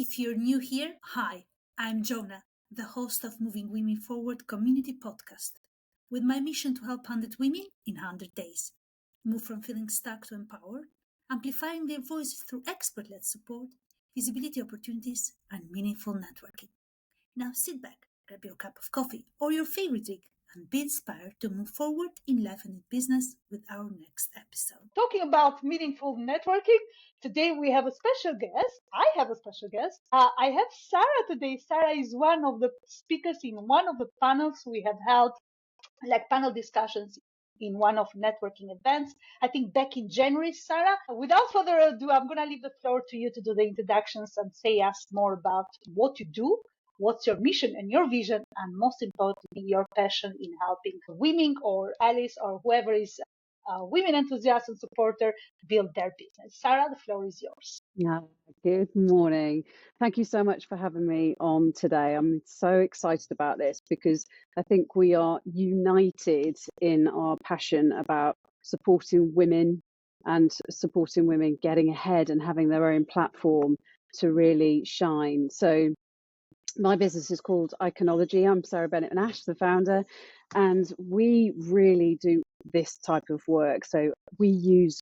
If you're new here, hi, I'm Jonah, the host of Moving Women Forward community podcast, with my mission to help 100 women in 100 days move from feeling stuck to empowered, amplifying their voices through expert-led support, visibility opportunities, and meaningful networking. Now sit back, grab your cup of coffee or your favorite drink, and be inspired to move forward in life and in business with our next episode. Talking about meaningful networking, today we have a special guest. I have a special guest. I have Sarah today. Sarah is one of the speakers in one of the panels we have held, like panel discussions in one of networking events, I think back in January. Sarah, without further ado, I'm going to leave the floor to you to do the introductions and say us more about what you do, what's your mission and your vision, and most importantly, your passion in helping women or allies or whoever is women enthusiast and supporter build their business. Sarah, the floor is yours. Yeah, good morning. Thank you so much for having me on today. I'm so excited about this because I think we are united in our passion about supporting women and supporting women getting ahead and having their own platform to really shine. So my business is called Iconology. I'm Sarah Bennett Nash, the founder, and we really do this type of work. So we use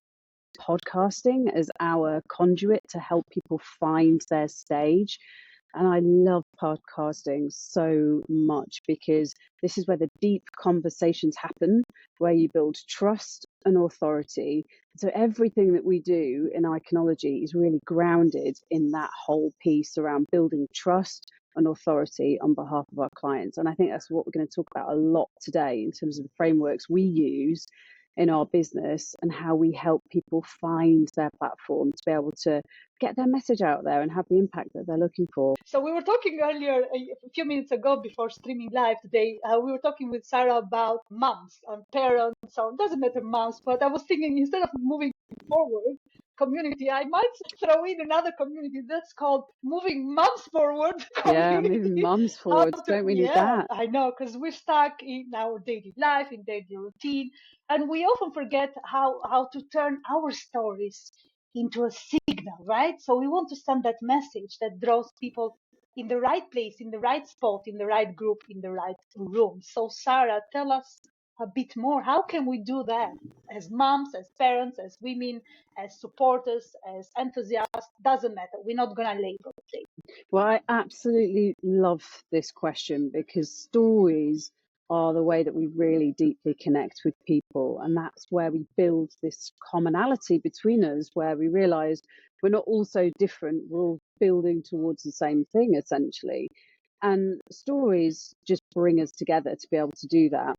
podcasting as our conduit to help people find their stage. And I love podcasting so much because this is where the deep conversations happen, where you build trust and authority. So everything that we do in Iconology is really grounded in that whole piece around building trust and authority on behalf of our clients. And I think that's what we're going to talk about a lot today in terms of the frameworks we use in our business and how we help people find their platform to be able to get their message out there and have the impact that they're looking for. So we were talking earlier, a few minutes ago before streaming live today, we were talking with Sarah about moms and parents, or it doesn't matter moms, but I was thinking instead of moving forward community, I might throw in another community that's called Moving Moms Forward Yeah, community. moving mums forward. Don't we need that? I know, because we're stuck in our daily life, in daily routine, and we often forget how to turn our stories into a signal, right? So we want to send that message that draws people in the right place, in the right spot, in the right group, in the right room. So Sarah, tell us a bit more. How can we do that as moms, as parents, as women, as supporters, as enthusiasts? Doesn't matter. We're not going to label it. Well, I absolutely love this question because stories are the way that we really deeply connect with people. And that's where we build this commonality between us, where we realize we're not all so different. We're all building towards the same thing, essentially. And stories just bring us together to be able to do that.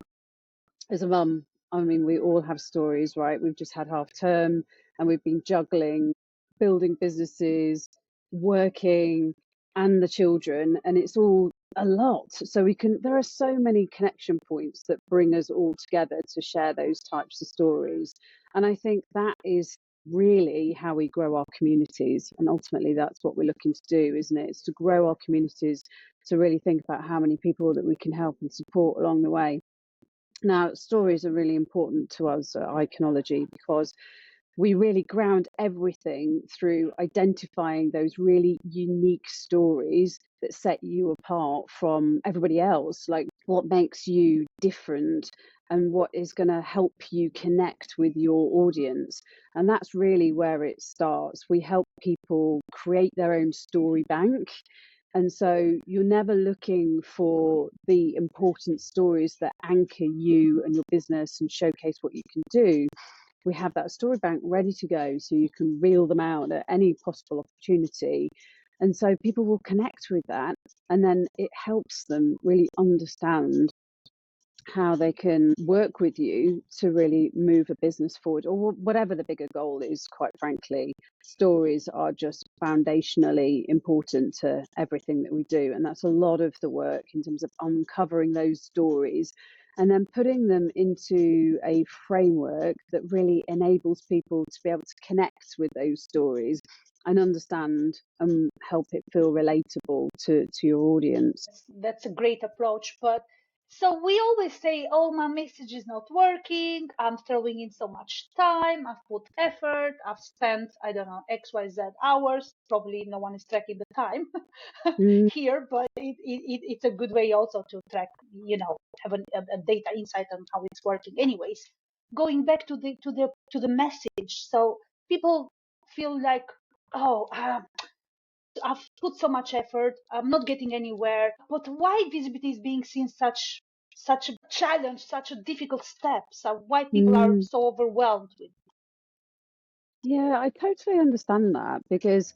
As a mum, I mean, we all have stories, right? We've just had half term and we've been juggling, building businesses, working, and the children, and it's all a lot. So there are so many connection points that bring us all together to share those types of stories. And I think that is really how we grow our communities. And ultimately, that's what we're looking to do, isn't it? It's to grow our communities, to really think about how many people that we can help and support along the way. Now, stories are really important to us at Iconology because we really ground everything through identifying those really unique stories that set you apart from everybody else, like what makes you different and what is going to help you connect with your audience. And that's really where it starts. We help people create their own story bank. And so you're never looking for the important stories that anchor you and your business and showcase what you can do. We have that story bank ready to go so you can reel them out at any possible opportunity. And so people will connect with that, and then it helps them really understand how they can work with you to really move a business forward, or whatever the bigger goal is. Quite frankly, stories are just foundationally important to everything that we do, and that's a lot of the work in terms of uncovering those stories and then putting them into a framework that really enables people to be able to connect with those stories and understand and help it feel relatable to your audience. That's a great approach, but So we always say, oh, my message is not working. I'm throwing in so much time. I've put effort. I've spent, I don't know, XYZ hours. Probably no one is tracking the time Mm, here, but it's a good way also to track, have a data insight on how it's working. Anyways, going back to the message. So people feel like, oh, I've put so much effort. I'm not getting anywhere. But why visibility is being seen such a challenge, such a difficult step? So why people are mm. so overwhelmed with? Yeah, I totally understand that because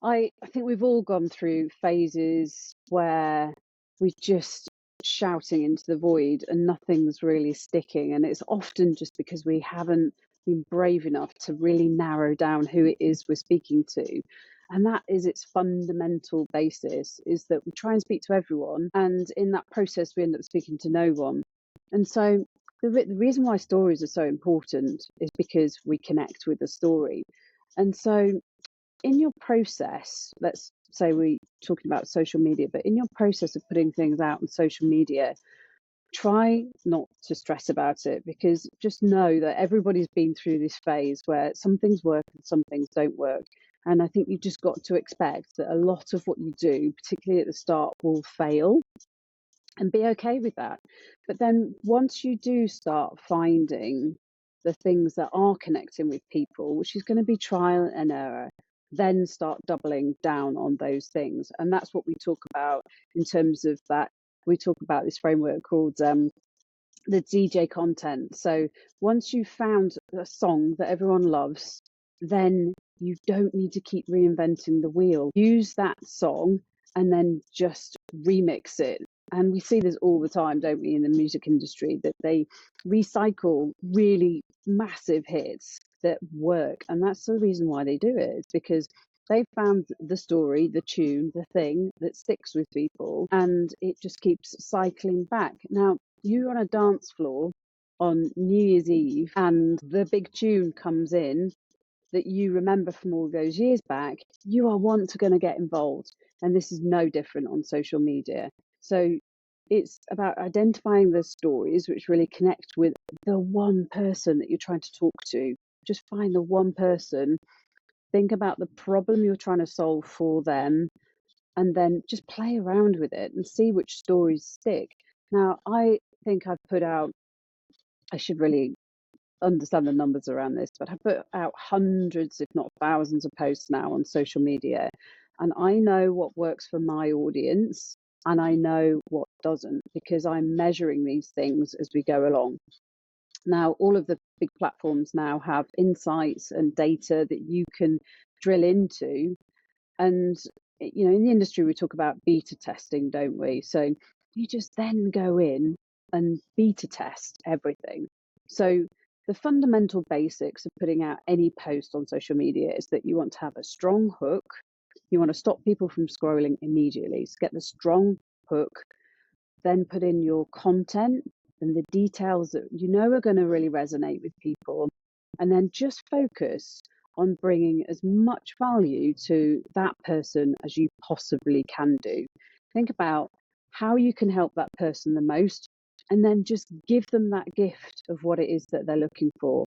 I think we've all gone through phases where we're just shouting into the void and nothing's really sticking. And it's often just because we haven't been brave enough to really narrow down who it is we're speaking to. And that is its fundamental basis, is that we try and speak to everyone. And in that process, we end up speaking to no one. And so the reason why stories are so important is because we connect with the story. And so in your process, let's say we're talking about social media, but in your process of putting things out on social media, try not to stress about it, because just know that everybody's been through this phase where some things work and some things don't work. And I think you just got to expect that a lot of what you do, particularly at the start, will fail, and be okay with that. But then once you do start finding the things that are connecting with people, which is going to be trial and error, then start doubling down on those things. And that's what we talk about in terms of that. We talk about this framework called the DJ content. So once you've found a song that everyone loves, then you don't need to keep reinventing the wheel. Use that song and then just remix it. And we see this all the time, don't we, in the music industry, that they recycle really massive hits that work. And that's the reason why they do it. It's because they've found the story, the tune, the thing that sticks with people, and it just keeps cycling back. Now, you're on a dance floor on New Year's Eve and the big tune comes in that you remember from all those years back, you are going to get involved. And this is no different on social media. So it's about identifying the stories which really connect with the one person that you're trying to talk to. Just find the one person, think about the problem you're trying to solve for them, and then just play around with it and see which stories stick. Now, I think I've put out, I should really understand the numbers around this, but I put out hundreds, if not thousands, of posts now on social media. And I know what works for my audience and I know what doesn't, because I'm measuring these things as we go along. Now, all of the big platforms now have insights and data that you can drill into. And in the industry we talk about beta testing, don't we? So you just then go in and beta test everything. So the fundamental basics of putting out any post on social media is that you want to have a strong hook. You want to stop people from scrolling immediately. So get the strong hook, then put in your content and the details that you know are going to really resonate with people, and then just focus on bringing as much value to that person as you possibly can do. Think about how you can help that person the most, and then just give them that gift of what it is that they're looking for.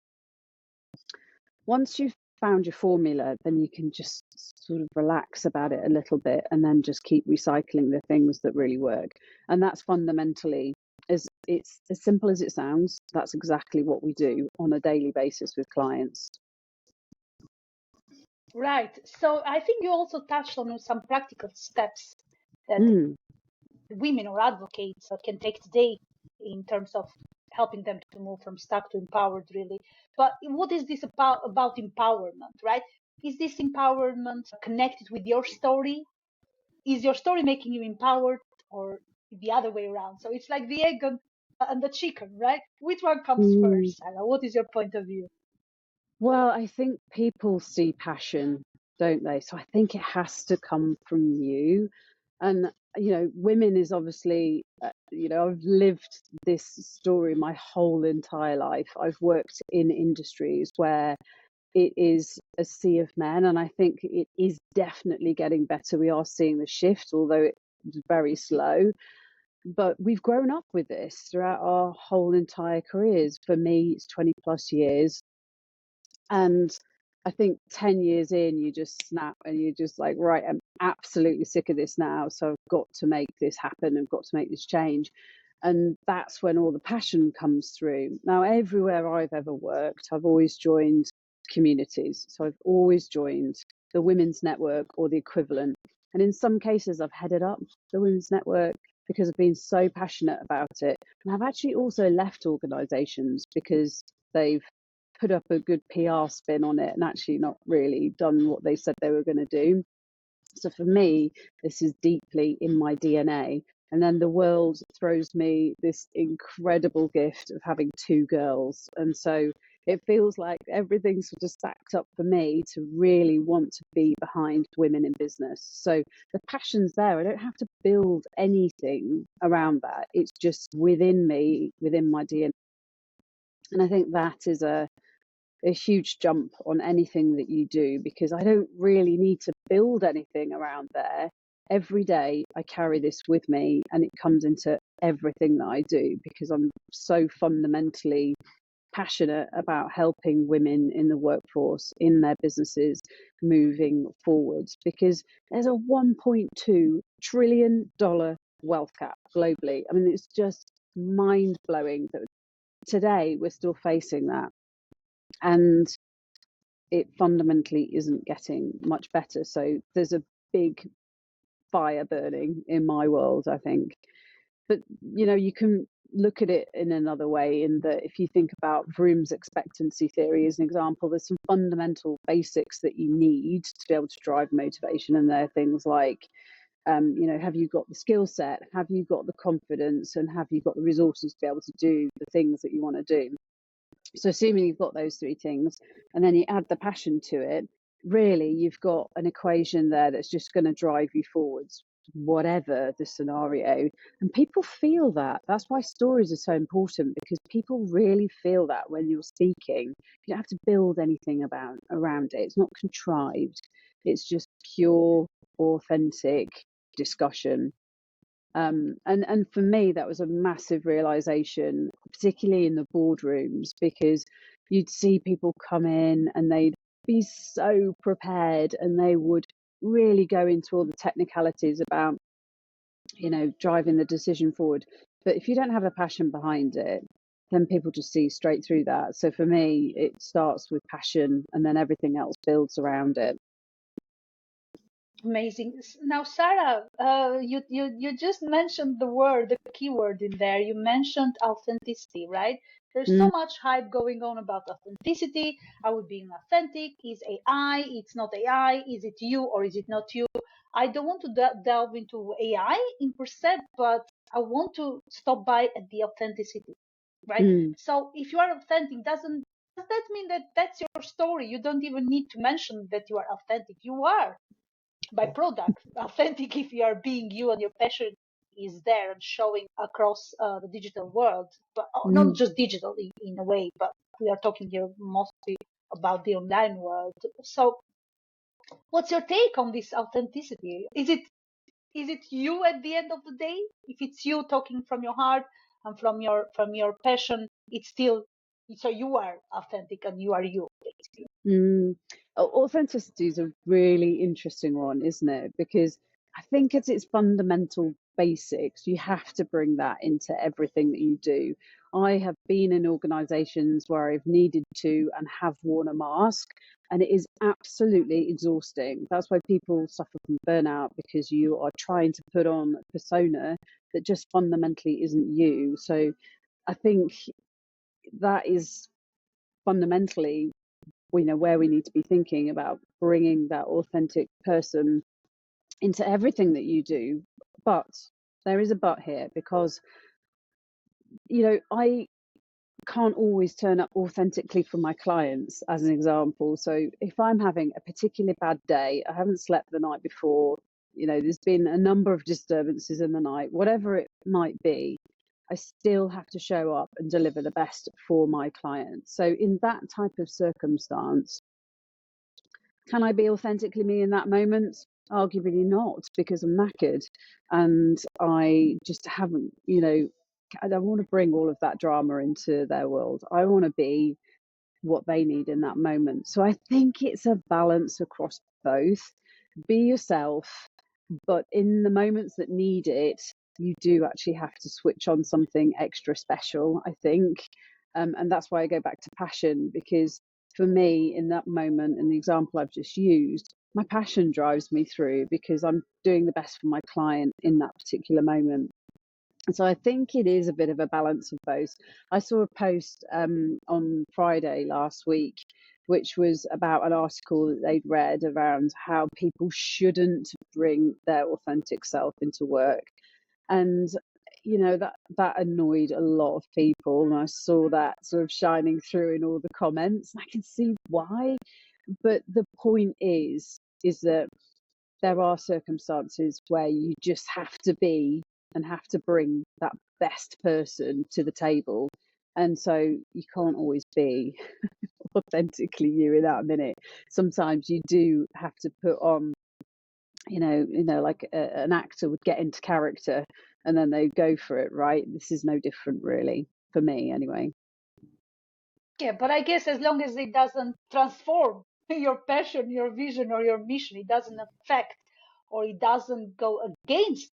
Once you've found your formula, then you can just sort of relax about it a little bit and then just keep recycling the things that really work. And that's fundamentally, as it's as simple as it sounds, that's exactly what we do on a daily basis with clients. Right. So I think you also touched on some practical steps that Mm. women or advocates can take today in terms of helping them to move from stuck to empowered, really. But what is this about empowerment, right? Is this empowerment connected with your story? Is your story making you empowered, or the other way around? So it's like the egg and the chicken, right? Which one comes Mm. first, Sarah? What is your point of view? Well, I think people see passion, don't they? So I think it has to come from you. And, women is obviously, I've lived this story my whole entire life. I've worked in industries where it is a sea of men, and I think it is definitely getting better. We are seeing the shift, although it's very slow. But we've grown up with this throughout our whole entire careers. For me, it's 20 plus years. And I think 10 years in, you just snap and you're just like, right, I'm absolutely sick of this now. So I've got to make this happen. I've got to make this change. And that's when all the passion comes through. Now, everywhere I've ever worked, I've always joined communities. So I've always joined the Women's Network or the equivalent. And in some cases, I've headed up the Women's Network because I've been so passionate about it. And I've actually also left organizations because they've put up a good PR spin on it and actually not really done what they said they were going to do. So for me, this is deeply in my DNA. And then the world throws me this incredible gift of having two girls. And so it feels like everything's sort of stacked up for me to really want to be behind women in business. So the passion's there. I don't have to build anything around that. It's just within me, within my DNA. And I think that is a huge jump on anything that you do, because I don't really need to build anything around there. Every day I carry this with me and it comes into everything that I do because I'm so fundamentally passionate about helping women in the workforce, in their businesses, moving forwards, because there's a $1.2 trillion wealth gap globally. I mean, it's just mind blowing that today we're still facing that. And it fundamentally isn't getting much better. So there's a big fire burning in my world, I think. But you can look at it in another way, in that if you think about Vroom's expectancy theory as an example, there's some fundamental basics that you need to be able to drive motivation. And there are things like, have you got the skill set? Have you got the confidence? And have you got the resources to be able to do the things that you want to do? So assuming you've got those three things and then you add the passion to it, really you've got an equation there that's just going to drive you forwards, whatever the scenario. And people feel that. That's why stories are so important, because people really feel that when you're speaking. You don't have to build anything around it. It's not contrived. It's just pure, authentic discussion. And for me, that was a massive realization, particularly in the boardrooms, because you'd see people come in and they'd be so prepared and they would really go into all the technicalities about, driving the decision forward. But if you don't have a passion behind it, then people just see straight through that. So for me, it starts with passion and then everything else builds around it. Amazing. Now, Sarah, you just mentioned the keyword in there. You mentioned authenticity, right? There's so Mm, much hype going on about authenticity. Are we being authentic? Is AI? It's not AI. Is it you or is it not you? I don't want to delve into AI in percent, but I want to stop by at the authenticity, right? mm, So if you are authentic, does that mean that that's your story? You don't even need to mention that you are authentic. You are by product authentic if you are being you and your passion is there and showing across the digital world, but not mm. just digital in a way, but we are talking here mostly about the online world. So what's your take on this authenticity? Is it you at the end of the day? If it's you talking from your heart and from your passion, it's still, so you are authentic and you are you basically. Mm. Authenticity is a really interesting one, isn't it? Because I think at its fundamental basics, you have to bring that into everything that you do. I have been in organizations where I've needed to and have worn a mask, and it is absolutely exhausting. That's why people suffer from burnout, because you are trying to put on a persona that just fundamentally isn't you. So I think that is fundamentally, where we need to be thinking about bringing that authentic person into everything that you do. But there is a but here, because I can't always turn up authentically for my clients, as an example. So if I'm having a particularly bad day, I haven't slept the night before, there's been a number of disturbances in the night, whatever it might be, I still have to show up and deliver the best for my clients. So in that type of circumstance, can I be authentically me in that moment? Arguably not, because I'm knackered and I just haven't, I don't want to bring all of that drama into their world. I want to be what they need in that moment. So I think it's a balance across both. Be yourself, but in the moments that need it, you do actually have to switch on something extra special, I think. And that's why I go back to passion, because for me, in that moment, in the example I've just used, my passion drives me through because I'm doing the best for my client in that particular moment. So I think it is a bit of a balance of both. I saw a post on Friday last week, which was about an article that they'd read around how people shouldn't bring their authentic self into work. And that annoyed a lot of people, and I saw that sort of shining through in all the comments. I can see why, but the point is that there are circumstances where you just have to be and have to bring that best person to the table. And so you can't always be authentically you in that minute. Sometimes you do have to put on, like an actor would get into character and then they go for it, right? This is no different, really, for me anyway. Yeah, but I guess as long as it doesn't transform your passion, your vision, or your mission, it doesn't affect or it doesn't go against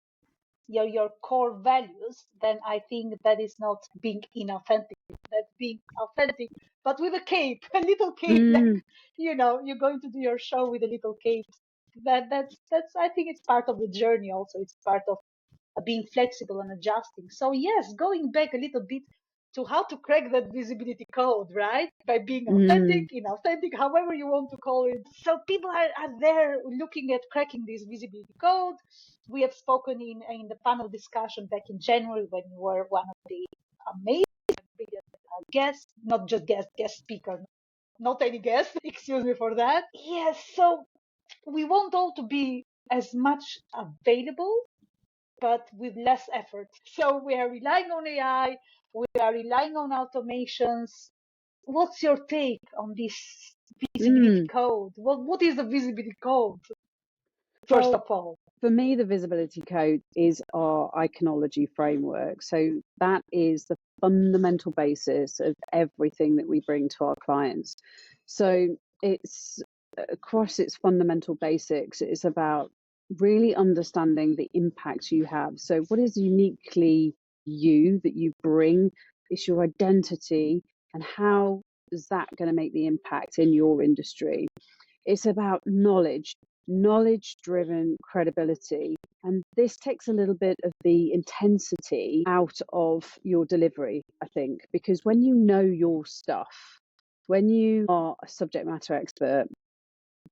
your core values, then I think that is not being inauthentic. That's being authentic, but with a cape, a little cape, like Mm, you're going to do your show with a little cape. That's I think it's part of the journey. Also, it's part of being flexible and adjusting. So yes, going back a little bit to how to crack that visibility code, right? By being mm, authentic, inauthentic, however you want to call it. So people are there looking at cracking this visibility code. We have spoken in the panel discussion back in January when you were one of the amazing brilliant guests, not just guest speaker, not any guest, excuse me for that. Yes, so we want all to be as much available but with less effort. So we are relying on AI, we are relying on automations. What's your take on this visibility mm. code? What is the visibility code, first Well, of all? for me, the visibility code is our iconology framework. So that is the fundamental basis of everything that we bring to our clients. So it's across its fundamental basics, it's about really understanding the impact you have. So, what is uniquely you that you bring? It's your identity, and how is that going to make the impact in your industry? It's about knowledge driven credibility. And this takes a little bit of the intensity out of your delivery, I think, because when you know your stuff, when you are a subject matter expert,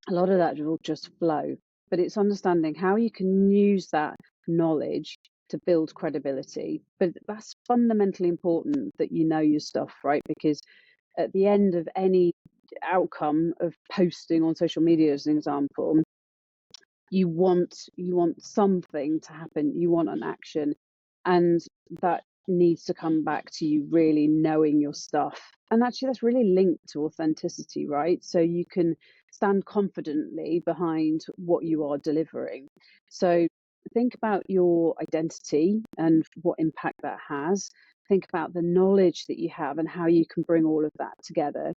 a lot of that will just flow. But it's understanding how you can use that knowledge to build credibility. But that's fundamentally important that you know your stuff, right? Because at the end of any outcome of posting on social media, as an example, you want something to happen, you want an action, and that needs to come back to you really knowing your stuff. And actually that's really linked to authenticity, right? So you can stand confidently behind what you are delivering. So think about your identity and what impact that has. Think about the knowledge that you have and how you can bring all of that together.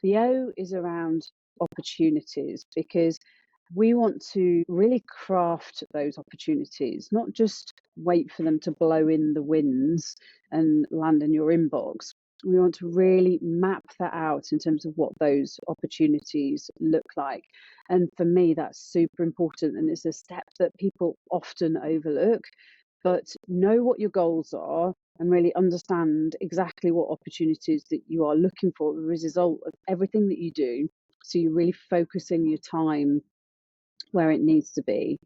The O is around opportunities, because we want to really craft those opportunities, not just wait for them to blow in the winds and land in your inbox. We want to really map that out in terms of what those opportunities look like. And for me, that's super important. And it's a step that people often overlook. But know what your goals are and really understand exactly what opportunities that you are looking for as a result of everything that you do. So you're really focusing your time where it needs to be.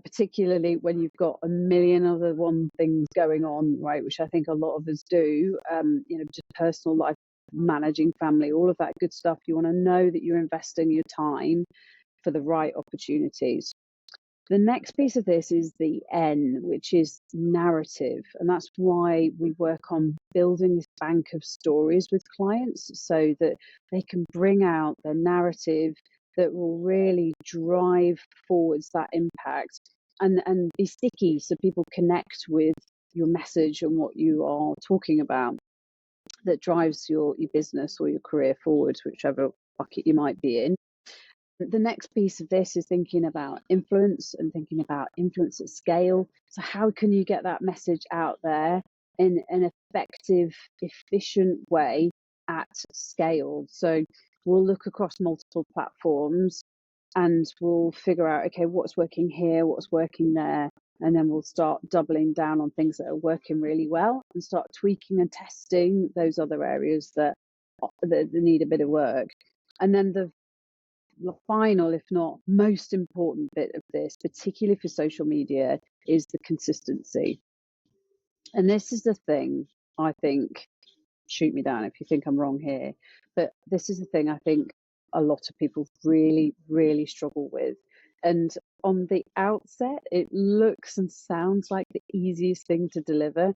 Particularly when you've got a million other things going on, right, which I think a lot of us do, just personal life, managing family, all of that good stuff. You want to know that you're investing your time for the right opportunities. The next piece of this is the N, which is narrative. And that's why we work on building this bank of stories with clients so that they can bring out their narrative that will really drive forwards that impact and be sticky so people connect with your message and what you are talking about, that drives your business or your career forwards, whichever bucket you might be in. The next piece of this is thinking about influence and thinking about influence at scale. So how can you get that message out there in an effective, efficient way at scale? So we'll look across multiple platforms and we'll figure out, okay, what's working here, what's working there, and then we'll start doubling down on things that are working really well and start tweaking and testing those other areas that need a bit of work. And then the final, if not most important bit of this, particularly for social media, is the consistency. And this is the thing, I think, shoot me down if you think I'm wrong here, but this is the thing I think a lot of people really, really struggle with. And on the outset, it looks and sounds like the easiest thing to deliver,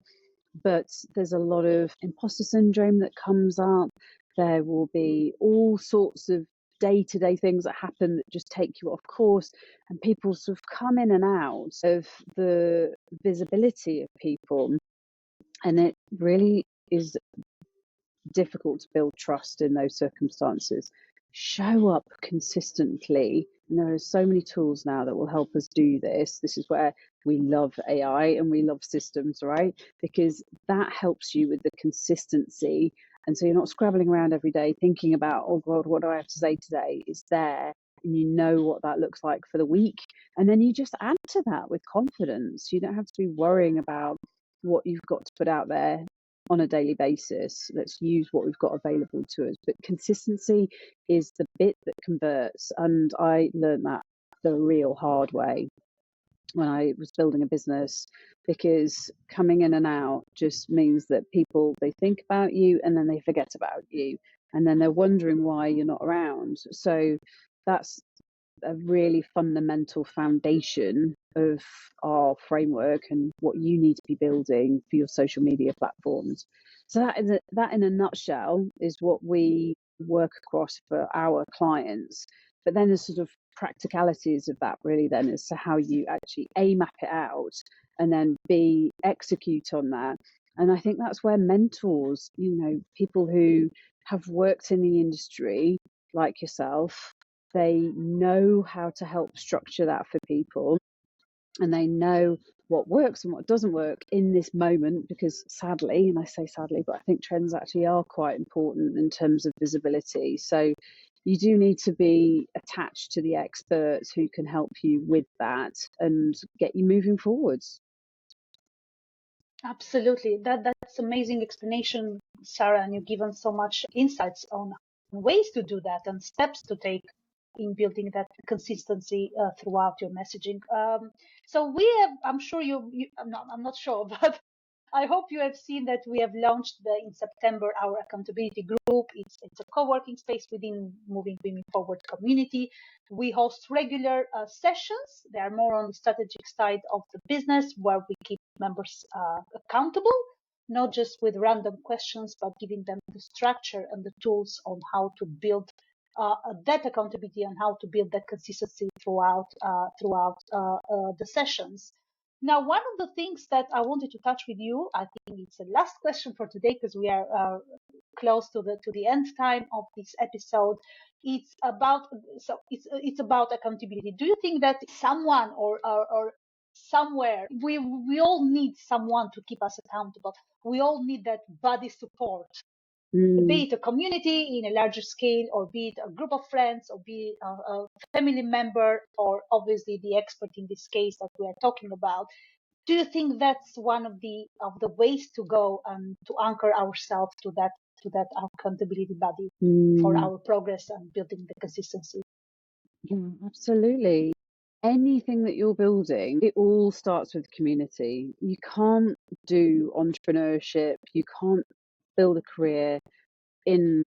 but there's a lot of imposter syndrome that comes up. There will be all sorts of day-to-day things that happen that just take you off course, and people sort of come in and out of the visibility of people, and it really is difficult to build trust in those circumstances. Show up consistently. And there are so many tools now that will help us do this. This is where we love AI and we love systems, right? Because that helps you with the consistency. And so you're not scrabbling around every day thinking about, oh God, what do I have to say today? It's there. And you know what that looks like for the week. And then you just add to that with confidence. You don't have to be worrying about what you've got to put out there on a daily basis. Let's use what we've got available to us. But consistency is the bit that converts. And I learned that the real hard way when I was building a business, because coming in and out just means that people, they think about you and then they forget about you. And then they're wondering why you're not around. So that's a really fundamental foundation of our framework and what you need to be building for your social media platforms. So that in a nutshell is what we work across for our clients. But then the sort of practicalities of that really then as to how you actually map it out and then execute on that. And I think that's where mentors, people who have worked in the industry like yourself, they know how to help structure that for people, and they know what works and what doesn't work in this moment, because sadly, and I say sadly, but I think trends actually are quite important in terms of visibility. So you do need to be attached to the experts who can help you with that and get you moving forwards. Absolutely. That's amazing explanation, Sarah, and you've given so much insights on ways to do that and steps to take in building that consistency throughout your messaging. So we have, I'm sure I'm not sure, but I hope you have seen that we have launched in September our accountability group. It's a co-working space within Moving Women Forward community. We host regular sessions. They are more on the strategic side of the business, where we keep members accountable, not just with random questions, but giving them the structure and the tools on how to build that accountability and how to build that consistency throughout the sessions. Now, one of the things that I wanted to touch with you, I think it's the last question for today because we are close to the end time of this episode. It's about accountability. Do you think that someone or somewhere we all need someone to keep us accountable? We all need that body support, be it a community in a larger scale, or be it a group of friends, or be it a family member, or obviously the expert in this case that we are talking about. Do you think that's one of the ways to go and to anchor ourselves to that accountability body for our progress and building the consistency? Yeah, absolutely. Anything that you're building, it all starts with community. You can't do entrepreneurship, you can't build a career in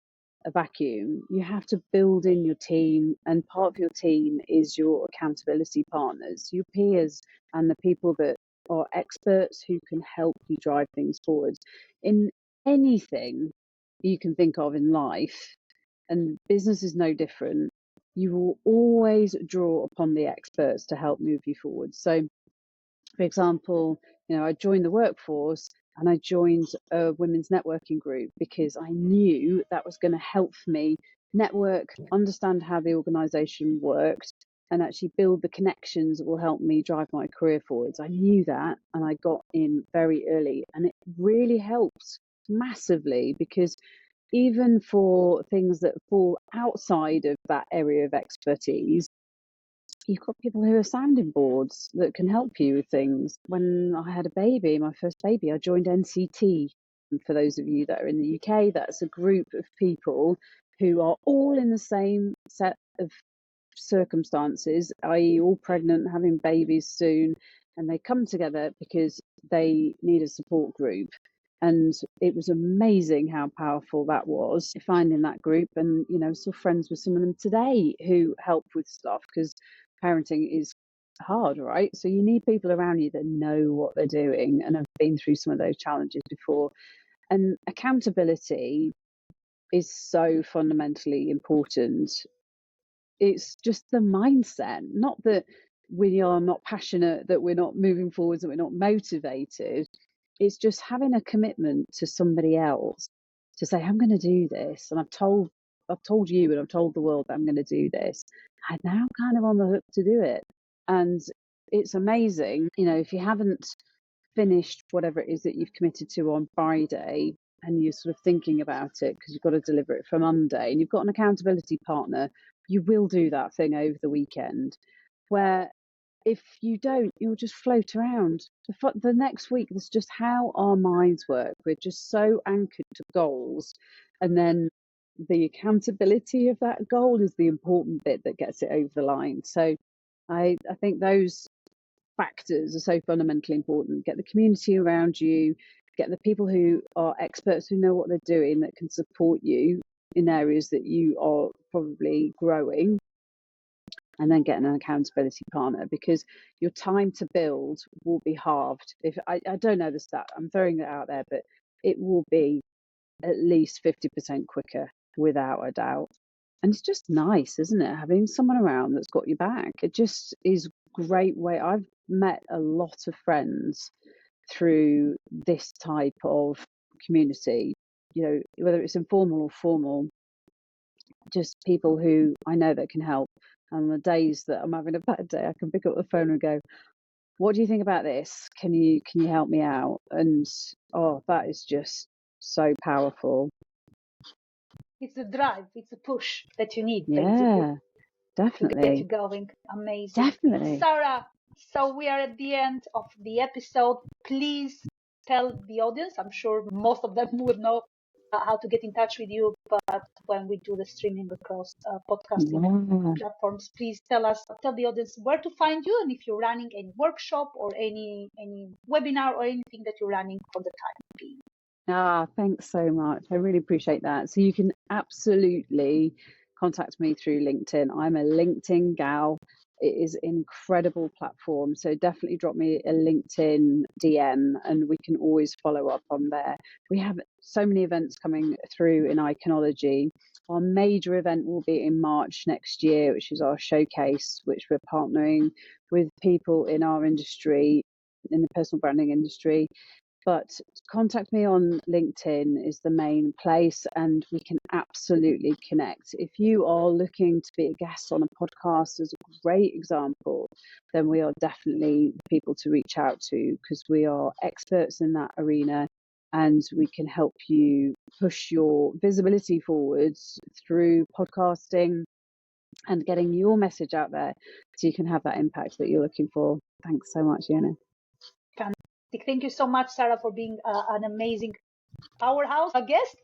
a vacuum. You have to build in your team, and part of your team is your accountability partners, your peers, and the people that are experts who can help you drive things forward in anything you can think of in life. And business is no different. you will always draw upon the experts to help move you forward. So, for example, I joined the workforce and I joined a women's networking group because I knew that was going to help me network, understand how the organization worked, and actually build the connections that will help me drive my career forwards. I knew that and I got in very early, and it really helped massively because even for things that fall outside of that area of expertise, you've got people who are sounding boards that can help you with things. When I had a baby, my first baby, I joined NCT. And for those of you that are in the UK, that's a group of people who are all in the same set of circumstances, i.e., all pregnant, having babies soon, and they come together because they need a support group. And it was amazing how powerful that was, finding that group. And, still friends with some of them today who help with stuff because parenting is hard, right? So you need people around you that know what they're doing and have been through some of those challenges before. And accountability is so fundamentally important. It's just the mindset, not that we are not passionate, that we're not moving forwards, that we're not motivated. It's just having a commitment to somebody else to say, I'm going to do this. And I've told you and I've told the world that I'm going to do this. I'm now kind of on the hook to do it. And it's amazing, if you haven't finished whatever it is that you've committed to on Friday and you're sort of thinking about it because you've got to deliver it for Monday and you've got an accountability partner, you will do that thing over the weekend. Where if you don't, you'll just float around. The next week, that's just how our minds work. We're just so anchored to goals. And then the accountability of that goal is the important bit that gets it over the line. So I think those factors are so fundamentally important. Get the community around you, get the people who are experts who know what they're doing that can support you in areas that you are probably growing, and then get an accountability partner because your time to build will be halved. If I don't know the stat, I'm throwing it out there, but it will be at least 50% quicker without a doubt. And it's just nice, isn't it? Having someone around that's got your back. It just is a great way. I've met a lot of friends through this type of community, whether it's informal or formal, just people who I know that can help. And the days that I'm having a bad day, I can pick up the phone and go, what do you think about this? Can you help me out? And that is just so powerful. It's the drive, it's the push that you need, Yeah, basically, to get you definitely. going. Amazing. Definitely. Sarah, so we are at the end of the episode. Please tell the audience, I'm sure most of them would know how to get in touch with you, but when we do the streaming across podcasting platforms, please tell the audience where to find you and if you're running any workshop or any webinar or anything that you're running for the time being. Thanks so much. I really appreciate that. So you can absolutely contact me through LinkedIn. I'm a LinkedIn gal. It is an incredible platform. So definitely drop me a LinkedIn DM and we can always follow up on there. We have so many events coming through in iconology. Our major event will be in March next year, which is our showcase, which we're partnering with people in our industry, in the personal branding industry. But contact me on LinkedIn is the main place and we can absolutely connect. If you are looking to be a guest on a podcast as a great example, then we are definitely the people to reach out to because we are experts in that arena and we can help you push your visibility forwards through podcasting and getting your message out there so you can have that impact that you're looking for. Thanks so much, Yana. Fantastic. Thank you so much, Sarah, for being an amazing powerhouse guest